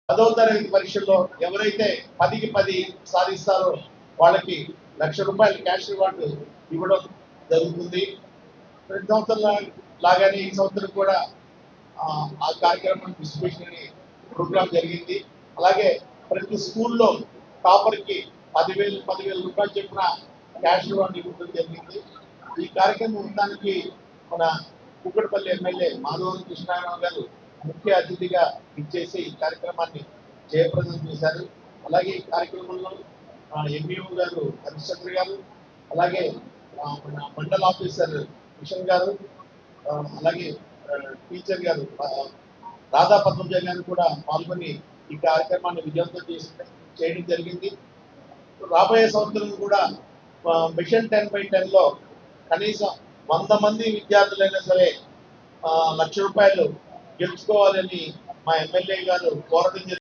10వ తరగతి పరీక్షల్లో ఎవరైతే 10కి 10 సాధిస్తారో వాళ్ళకి ₹1,00,000 క్యాష్ రివార్డు ఇవ్వడం జరుగుతుంది. ప్రతి సంవత్సరం లాగానే ఈ సంవత్సరం కూడా ఆ కార్యక్రమం డిస్ట్రిబ్యూషన్ ప్రోగ్రామ్ జరిగింది. అలాగే ప్రతి స్కూల్లో టాపర్కి ₹10,000 చొప్పున క్యాష్ రివార్డు ఇవ్వడం జరిగింది. ఈ కార్యక్రమం ఉండడానికి మన కూకట్పల్లి ఎమ్మెల్యే మాధవరం కృష్ణారావు గారు ముఖ్య అతిథిగా ఇచ్చేసి ఈ కార్యక్రమాన్ని జయప్రదం చేశారు. అలాగే ఈ కార్యక్రమంలో ఎంఈఓ గారు హరిశ్చంద్ర గారు, అలాగే మన మండల ఆఫీసర్ కిషన్ గారు, అలాగే టీచర్ గారు రాధా పద్మజ గారు కూడా పాల్గొని ఈ కార్యక్రమాన్ని విజయవంతం చేయడం జరిగింది. రాబోయే సంవత్సరం కూడా మిషన్ 10/10లో కనీసం 100 మంది విద్యార్థులైనా సరే ₹1,00,000 గెలుచుకోవాలని మా ఎమ్మెల్యే గారు కోరడం జరిగింది.